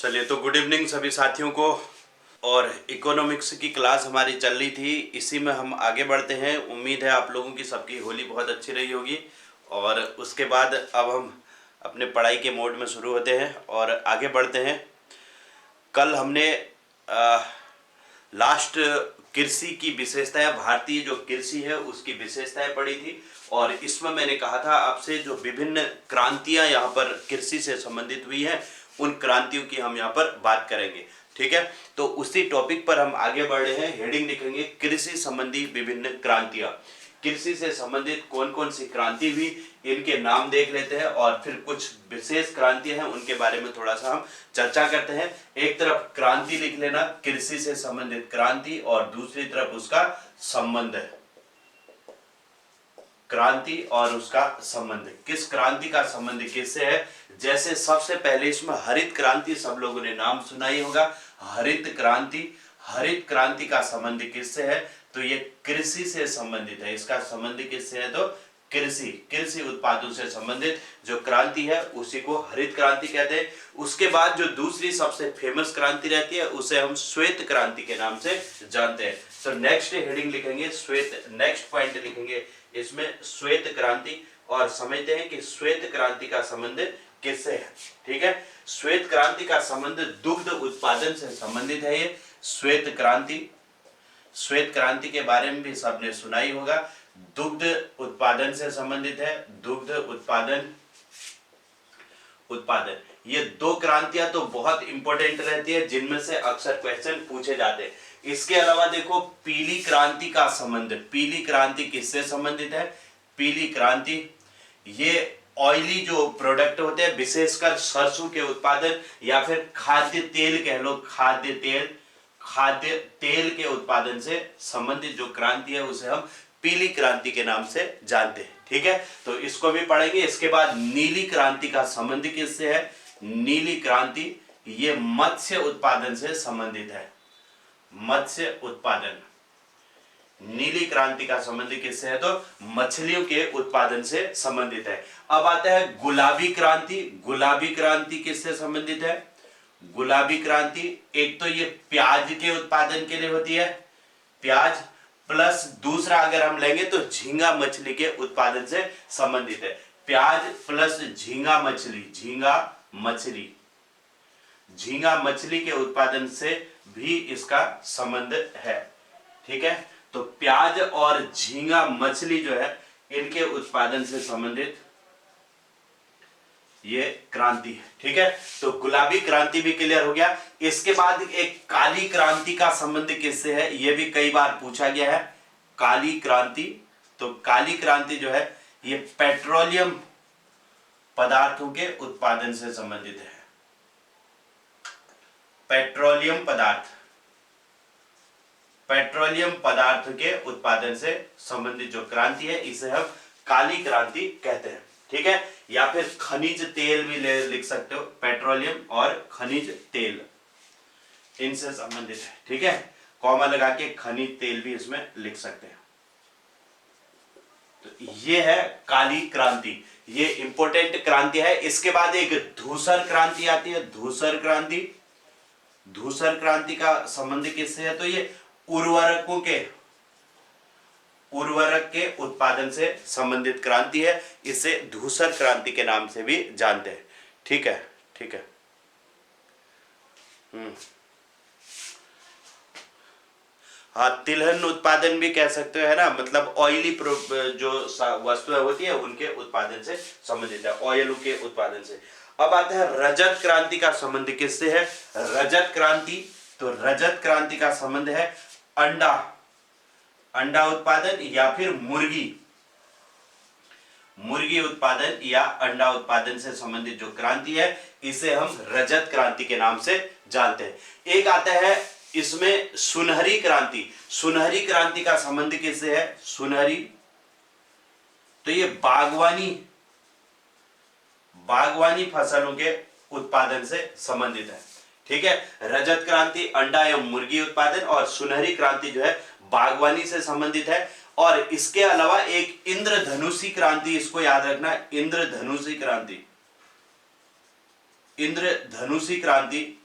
चलिए, तो good evening सभी साथियों को। और इकोनॉमिक्स की क्लास हमारी चल रही थी, इसी में हम आगे बढ़ते हैं। उम्मीद है आप लोगों की सबकी होली बहुत अच्छी रही होगी। और उसके बाद अब हम अपने पढ़ाई के मोड में शुरू होते हैं और आगे बढ़ते हैं। कल हमने लास्ट कृषि की विशेषताएं, भारतीय जो कृषि है उसकी विशेषताएं पढ़ी थी। और इसमें मैंने कहा था आपसे जो विभिन्न क्रांतियां यहाँ पर कृषि से संबंधित हुई हैं, उन क्रांतियों की हम यहाँ पर बात करेंगे। ठीक है, तो उसी टॉपिक पर हम आगे बढ़ रहे हैं। हेडिंग लिखेंगे कृषि संबंधी विभिन्न क्रांतियां। कृषि से संबंधित कौन कौन सी क्रांति हुई, इनके नाम देख लेते हैं और फिर कुछ विशेष क्रांतियां हैं उनके बारे में थोड़ा सा हम चर्चा करते हैं। एक तरफ क्रांति लिख लेना, कृषि से संबंधित क्रांति, और दूसरी तरफ उसका संबंध है, क्रांति और उसका संबंध। किस क्रांति का संबंध किससे है? जैसे सबसे पहले इसमें हरित क्रांति सब लोगों ने नाम सुना ही होगा। हरित क्रांति, हरित क्रांति का संबंध किससे है? तो ये कृषि से संबंधित है। इसका संबंध किससे है? तो कृषि उत्पादों से संबंधित जो क्रांति है उसी को हरित क्रांति कहते हैं। उसके बाद जो दूसरी सबसे फेमस क्रांति रहती है उसे हम श्वेत क्रांति के नाम से जानते हैं। तो नेक्स्ट हेडिंग लिखेंगे श्वेत, नेक्स्ट पॉइंट लिखेंगे इसमें श्वेत क्रांति, और समझते हैं कि श्वेत क्रांति का संबंध किससे है। ठीक है, श्वेत क्रांति का संबंध दुग्ध उत्पादन से संबंधित है। ये श्वेत क्रांति, श्वेत क्रांति के बारे में भी सबने सुना ही होगा। दुग्ध उत्पादन से संबंधित है। दुग्ध उत्पादन, ये दो क्रांतियां तो बहुत इंपॉर्टेंट रहती है, जिनमें से अक्सर क्वेश्चन पूछे जाते हैं। इसके अलावा देखो पीली क्रांति का संबंध, पीली क्रांति किससे संबंधित है? पीली क्रांति ये ऑयली जो प्रोडक्ट होते हैं, विशेषकर सरसों के उत्पादन या फिर खाद्य तेल कह लो, खाद्य तेल के उत्पादन से संबंधित जो क्रांति है उसे हम पीली क्रांति के नाम से जानते हैं। ठीक है, तो इसको भी पढ़ेंगे। इसके बाद नीली क्रांति का संबंध किससे है? नीली क्रांति ये मत्स्य उत्पादन से संबंधित है। मत्स्य उत्पादन, नीली क्रांति का संबंध किससे है? तो मछलियों के उत्पादन से संबंधित है। अब आता है गुलाबी क्रांति। गुलाबी क्रांति किससे संबंधित है? गुलाबी क्रांति एक तो ये प्याज के उत्पादन के लिए होती है, प्याज, प्लस दूसरा अगर हम लेंगे तो झींगा मछली के उत्पादन से संबंधित है। प्याज प्लस झींगा मछली, झींगा मछली के उत्पादन से भी इसका संबंध है। ठीक है, तो प्याज और झींगा मछली जो है इनके उत्पादन से संबंधित ये क्रांति है। ठीक है, तो गुलाबी क्रांति भी क्लियर हो गया। इसके बाद एक काली क्रांति का संबंध किससे है? ये भी कई बार पूछा गया है। काली क्रांति, तो काली क्रांति जो है ये पेट्रोलियम पदार्थों के उत्पादन से संबंधित है। पेट्रोलियम पदार्थ के उत्पादन से संबंधित जो क्रांति है इसे हम काली क्रांति कहते हैं। ठीक है, या फिर खनिज तेल भी लिख सकते हो, पेट्रोलियम और खनिज तेल इनसे संबंधित है। ठीक है, कॉमा लगा के खनिज तेल भी इसमें लिख सकते हैं। तो ये है काली क्रांति, ये इंपॉर्टेंट क्रांति है। इसके बाद एक धूसर क्रांति आती है। धूसर क्रांति का संबंध किससे है? तो ये उर्वरक के उत्पादन से संबंधित क्रांति है। इसे धूसर क्रांति के नाम से भी जानते हैं। ठीक है, हाँ, तिलहन उत्पादन भी कह सकते हो, है ना, मतलब ऑयली जो वस्तुएं होती है उनके उत्पादन से संबंधित है, ऑयल के उत्पादन से। अब आता है रजत क्रांति का संबंध किससे है? रजत क्रांति, तो रजत क्रांति का संबंध है अंडा उत्पादन या फिर मुर्गी उत्पादन या अंडा उत्पादन से संबंधित जो क्रांति है इसे हम रजत क्रांति के नाम से जानते हैं। एक आता है इसमें सुनहरी क्रांति। सुनहरी क्रांति का संबंध किससे है? सुनहरी, तो ये बागवानी फसलों के उत्पादन से संबंधित है। ठीक है, रजत क्रांति अंडा एवं मुर्गी उत्पादन, और सुनहरी क्रांति जो है बागवानी से संबंधित है। और इसके अलावा एक इंद्रधनुषी क्रांति, इसको याद रखना, इंद्रधनुषी क्रांति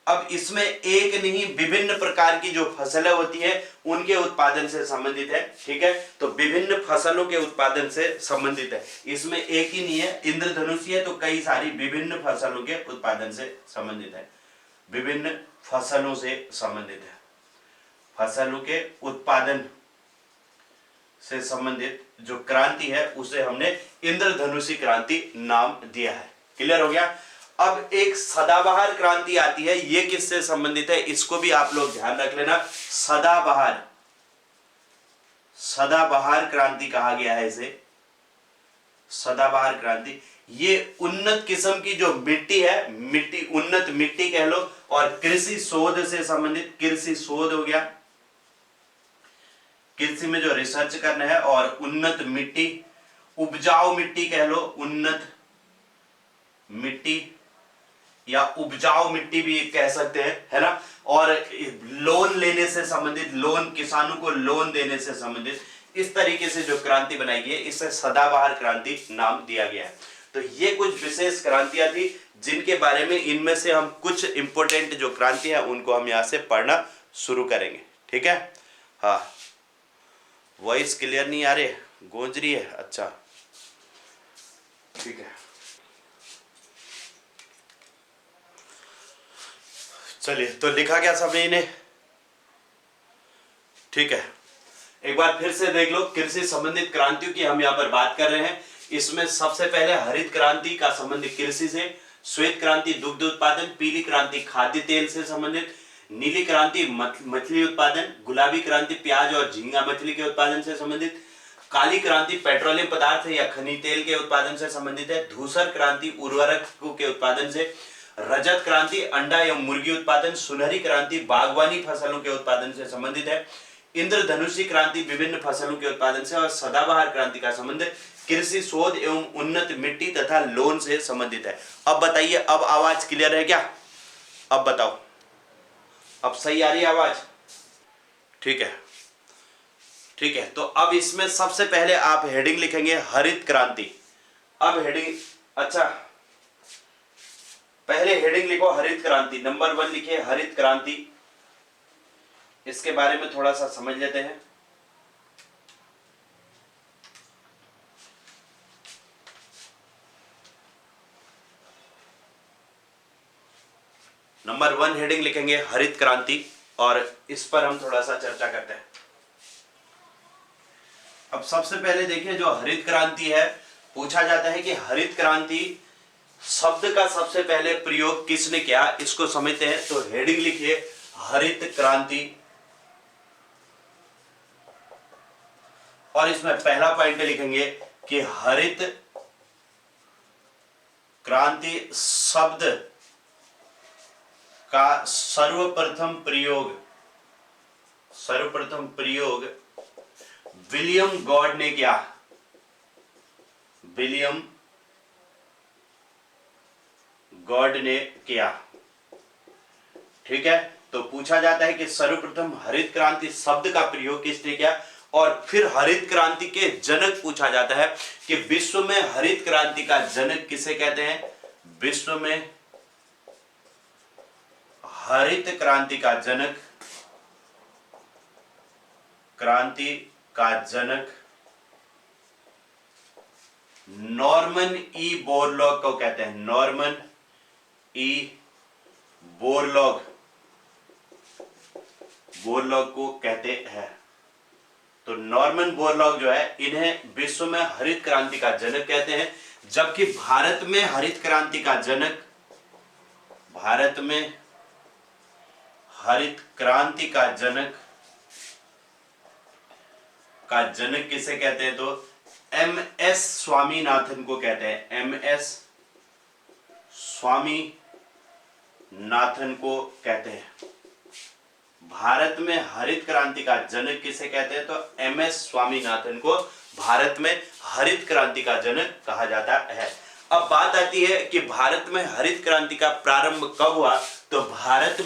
अब इसमें एक नहीं विभिन्न प्रकार की जो फसलें होती है उनके उत्पादन से संबंधित है। ठीक है, तो विभिन्न फसलों के उत्पादन से संबंधित है, इसमें एक ही नहीं है इंद्रधनुषी है, तो कई सारी विभिन्न फसलों के उत्पादन से संबंधित है, विभिन्न फसलों से संबंधित है, फसलों के उत्पादन से संबंधित जो क्रांति है उसे हमने इंद्रधनुषी क्रांति नाम दिया है। क्लियर हो गया। अब एक सदाबहार क्रांति आती है, ये किससे संबंधित है इसको भी आप लोग ध्यान रख लेना। सदाबहार, सदाबहार क्रांति कहा गया है इसे, सदाबहार क्रांति। ये उन्नत किस्म की जो मिट्टी है, मिट्टी उन्नत मिट्टी कह लो, और कृषि शोध से संबंधित, कृषि शोध हो गया, कृषि में जो रिसर्च करना है, और उन्नत मिट्टी, उपजाऊ मिट्टी कह लो, उन्नत मिट्टी या उपजाऊ मिट्टी भी कह सकते हैं, है ना। और लोन लेने से संबंधित, लोन किसानों को लोन देने से संबंधित, इस तरीके से जो क्रांति बनाई गई है इसे सदाबहार क्रांति नाम दिया गया है। तो ये कुछ विशेष क्रांतियां थी जिनके बारे में, इनमें से हम कुछ इंपोर्टेंट जो क्रांति है उनको हम यहां से पढ़ना शुरू करेंगे। ठीक है, हाँ वॉइस क्लियर नहीं आ रही, गूंज रही है, अच्छा ठीक है। चलिए, तो लिखा क्या सबने ने? ठीक है, एक बार फिर से देख लो, कृषि संबंधित क्रांतियों की हम यहाँ पर बात कर रहे हैं। इसमें सबसे पहले हरित क्रांति का संबंधित कृषि से, श्वेत क्रांति दुग्ध उत्पादन, पीली क्रांति खाद्य तेल से संबंधित, नीली क्रांति मछली उत्पादन, गुलाबी क्रांति प्याज और झींगा मछली के उत्पादन से संबंधित, काली क्रांति पेट्रोलियम पदार्थ या खनिज तेल के उत्पादन से संबंधित है, धूसर क्रांति उर्वरक के उत्पादन से, रजत क्रांति अंडा एवं मुर्गी उत्पादन, सुनहरी क्रांति बागवानी फसलों के उत्पादन से संबंधित है, इंद्रधनुषी क्रांति विभिन्न फसलों के उत्पादन से, और सदाबहार क्रांति का संबंध कृषि शोध एवं उन्नत मिट्टी तथा लोन से संबंधित है। अब बताइए, अब आवाज क्लियर है क्या? अब बताओ, अब सही आ रही है आवाज? ठीक है, ठीक है। तो अब इसमें सबसे पहले आप हेडिंग लिखेंगे हरित क्रांति। अब हेडिंग, अच्छा पहले हेडिंग लिखो हरित क्रांति, नंबर 1 लिखिए हरित क्रांति। इसके बारे में थोड़ा सा समझ लेते हैं। नंबर 1 हेडिंग लिखेंगे हरित क्रांति, और इस पर हम थोड़ा सा चर्चा करते हैं। अब सबसे पहले देखिए, जो हरित क्रांति है, पूछा जाता है कि हरित क्रांति शब्द का सबसे पहले प्रयोग किसने किया, इसको समझते हैं। तो हेडिंग लिखिए हरित क्रांति, और इसमें पहला पॉइंट लिखेंगे कि हरित क्रांति शब्द का सर्वप्रथम प्रयोग विलियम गॉड ने किया, विलियम गॉड ने किया। ठीक है, तो पूछा जाता है कि सर्वप्रथम हरित क्रांति शब्द का प्रयोग किसने किया, और फिर हरित क्रांति के जनक पूछा जाता है कि विश्व में हरित क्रांति का जनक किसे कहते हैं। विश्व में हरित क्रांति का जनक, नॉर्मन ई बोरलॉग को कहते हैं। नॉर्मन ई बोरलॉग को कहते हैं। तो नॉर्मन बोरलॉग जो है, इन्हें विश्व में हरित क्रांति का जनक कहते हैं, जबकि भारत में हरित क्रांति का जनक, भारत में हरित क्रांति का जनक किसे कहते हैं, तो MS स्वामीनाथन को कहते हैं। MS स्वामीनाथन को कहते हैं। भारत में हरित क्रांति का जनक किसे कहते हैं, तो MS स्वामीनाथन को भारत में हरित क्रांति का जनक कहा जाता है। अब बात आती है कि भारत में हरित क्रांति का प्रारंभ कब हुआ। तो भारत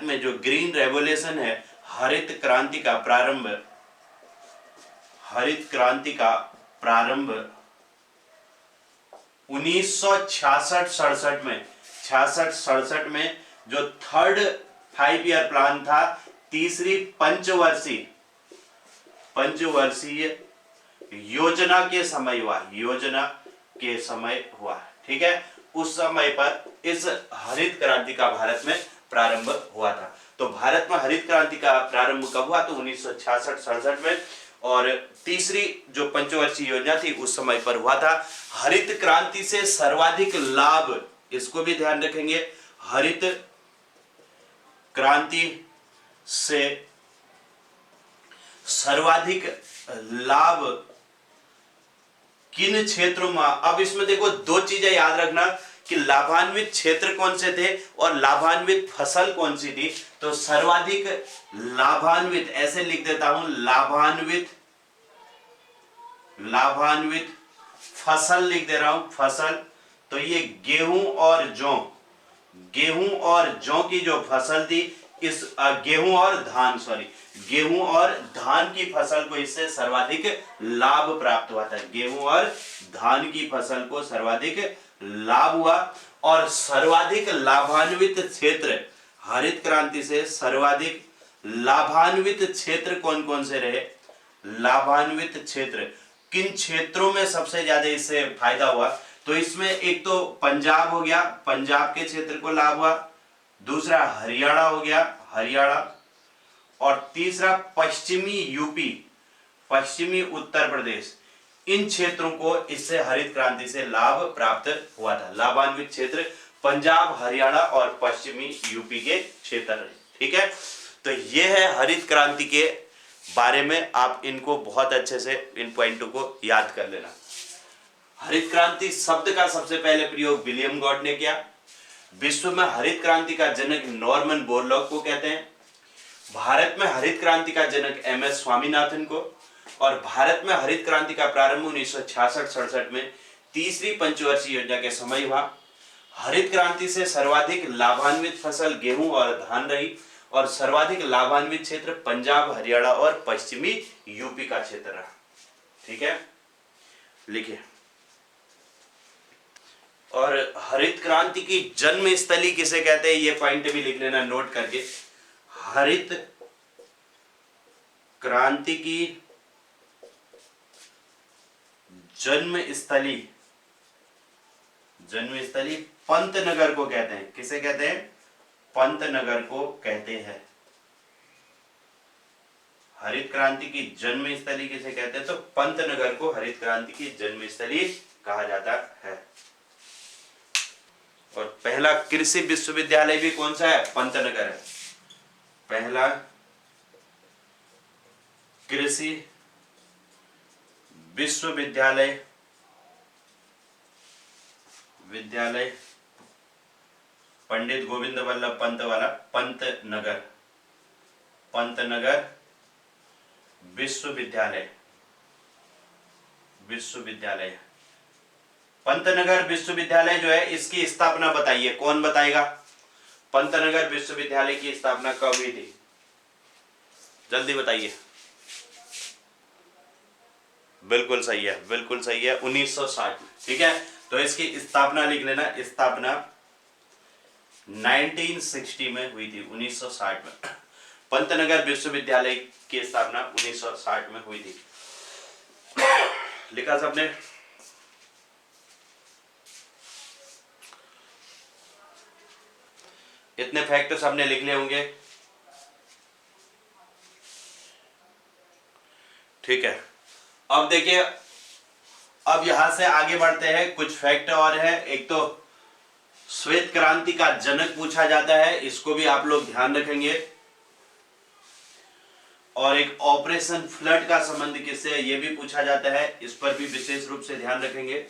में जो ग्रीन रेवोल्यूशन है, हरित क्रांति का प्रारंभ 1966-67 में 66-67 में जो थर्ड 5 ईयर प्लान था, तीसरी पंचवर्षीय योजना के समय हुआ, ठीक है। उस समय पर इस हरित क्रांति का भारत में प्रारंभ हुआ था। तो भारत में हरित क्रांति का प्रारंभ कब हुआ? तो 1966-67 में, और तीसरी जो पंचवर्षीय योजना थी उस समय पर हुआ था। हरित क्रांति से सर्वाधिक लाभ, इसको भी ध्यान रखेंगे, हरित क्रांति से सर्वाधिक लाभ किन क्षेत्रों में? अब इसमें देखो दो चीजें याद रखना कि लाभान्वित क्षेत्र कौन से थे और लाभान्वित फसल कौन सी थी। तो सर्वाधिक लाभान्वित, ऐसे लिख देता हूं, लाभान्वित फसल लिख दे रहा हूं, फसल। तो ये गेहूं और जौ की जो फसल थी, इस गेहूं और धान की फसल को इससे सर्वाधिक लाभ प्राप्त हुआ था। गेहूं और धान की फसल को सर्वाधिक लाभ हुआ। और सर्वाधिक लाभान्वित क्षेत्र, हरित क्रांति से सर्वाधिक लाभान्वित क्षेत्र कौन कौन से रहे? लाभान्वित क्षेत्र किन क्षेत्रों में सबसे ज्यादा इससे फायदा हुआ? तो इसमें एक तो पंजाब हो गया, पंजाब के क्षेत्र को लाभ हुआ। दूसरा हरियाणा हो गया, हरियाणा। और तीसरा पश्चिमी यूपी, पश्चिमी उत्तर प्रदेश। इन क्षेत्रों को इससे हरित क्रांति से लाभ प्राप्त हुआ था। लाभान्वित क्षेत्र पंजाब, हरियाणा और पश्चिमी यूपी के क्षेत्र, ठीक है। तो ये है हरित क्रांति के बारे में, आप इनको बहुत अच्छे से इन पॉइंटों को याद कर लेना। हरित क्रांति शब्द का सबसे पहले प्रयोग विलियम गॉड ने किया। विश्व में हरित क्रांति का जनक नॉर्मन बोरलॉग को कहते हैं। भारत में हरित क्रांति का जनक एमएस स्वामीनाथन को। और भारत में हरित क्रांति का प्रारंभ 1966-67 में तीसरी पंचवर्षीय योजना के समय हुआ। हरित क्रांति से सर्वाधिक लाभान्वित फसल गेहूं और धान रही, और सर्वाधिक लाभान्वित क्षेत्र पंजाब, हरियाणा और पश्चिमी यूपी का क्षेत्र रहा, ठीक है। लिखिए। और हरित क्रांति की जन्म स्थली किसे कहते हैं, ये पॉइंट भी लिख लेना नोट करके। हरित क्रांति की जन्म स्थली पंतनगर को कहते हैं। किसे कहते हैं? पंतनगर को कहते हैं। हरित क्रांति की जन्म स्थली किसे कहते हैं? तो पंतनगर को हरित क्रांति की जन्म स्थली कहा जाता है। और पहला कृषि विश्वविद्यालय भी कौन सा है? पंतनगर है। पहला कृषि विश्वविद्यालय पंडित गोविंद वल्लभ पंत वाला पंतनगर विश्वविद्यालय। पंतनगर विश्वविद्यालय जो है, इसकी स्थापना बताइए, कौन बताएगा? पंतनगर विश्वविद्यालय की स्थापना कब हुई थी? जल्दी बताइए। बिल्कुल सही है, 1960 में, ठीक है। तो इसकी स्थापना लिख लेना, स्थापना 1960 में हुई थी, 1960 में। पंतनगर विश्वविद्यालय की स्थापना 1960 में हुई थी। लिखा सबने? इतने फैक्ट सबने लिख लिए होंगे, ठीक है। अब देखिए, अब यहां से आगे बढ़ते हैं। कुछ फैक्ट और है। एक तो श्वेत क्रांति का जनक पूछा जाता है, इसको भी आप लोग ध्यान रखेंगे। और एक ऑपरेशन फ्लड का संबंध किससे है, यह भी पूछा जाता है, इस पर भी विशेष रूप से ध्यान रखेंगे।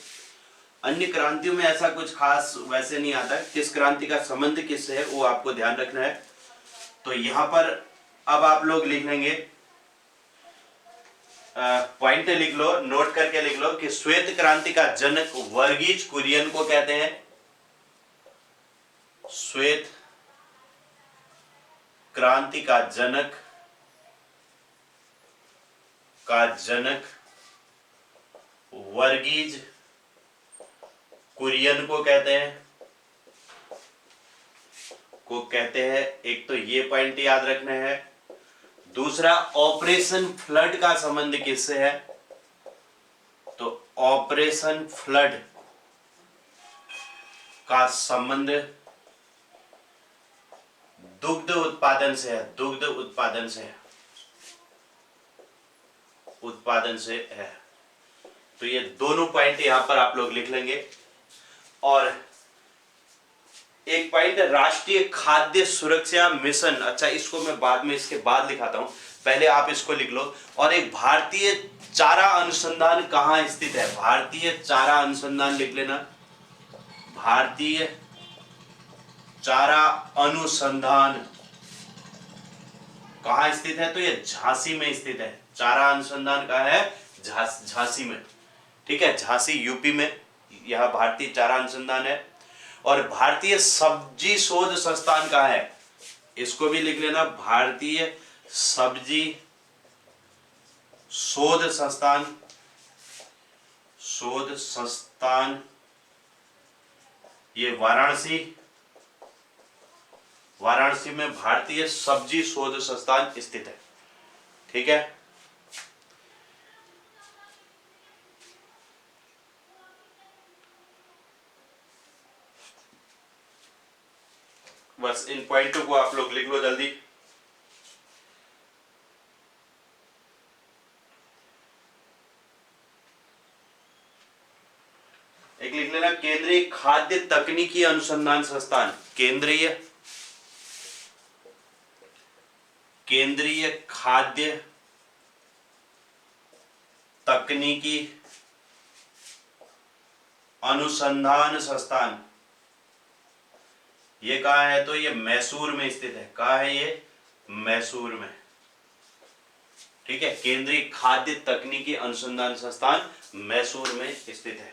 अन्य क्रांतियों में ऐसा कुछ खास वैसे नहीं आता, किस क्रांति का संबंध किससे है वो आपको ध्यान रखना है। तो यहां पर अब आप लोग लिख लेंगे, पॉइंट लिख लो, नोट करके लिख लो कि श्वेत क्रांति का जनक वर्गीज कुरियन को कहते हैं। श्वेत क्रांति का जनक वर्गीज कुरियन को कहते हैं। को कहते हैं। एक तो ये पॉइंट याद रखना है। दूसरा, ऑपरेशन फ्लड का संबंध किससे है? तो ऑपरेशन फ्लड का संबंध दुग्ध उत्पादन से है। दुग्ध उत्पादन से है, उत्पादन से है। तो ये दोनों पॉइंट यहां पर आप लोग लिख लेंगे। और एक पॉइंट है राष्ट्रीय खाद्य सुरक्षा मिशन। अच्छा, इसको मैं बाद में, इसके बाद लिखाता हूं, पहले आप इसको लिख लो। और एक भारतीय चारा अनुसंधान कहां स्थित है? भारतीय चारा अनुसंधान लिख लेना। भारतीय चारा अनुसंधान कहां स्थित है? तो ये झांसी में स्थित है। चारा अनुसंधान कहां है? झांसी में। ठीक है, झांसी यूपी में यह भारतीय चारा अनुसंधान है। और भारतीय सब्जी शोध संस्थान कहां है? इसको भी लिख लेना। भारतीय सब्जी शोध संस्थान, शोध संस्थान ये वाराणसी में भारतीय सब्जी शोध संस्थान स्थित है। ठीक है, बस इन पॉइंटों को आप लोग लिख लो जल्दी। एक लिख लेना, केंद्रीय खाद्य तकनीकी अनुसंधान संस्थान। केंद्रीय खाद्य तकनीकी अनुसंधान संस्थान ये कहाँ है? तो ये मैसूर में स्थित है। कहाँ है ये? मैसूर में। ठीक है, केंद्रीय खाद्य तकनीकी अनुसंधान संस्थान मैसूर में स्थित है।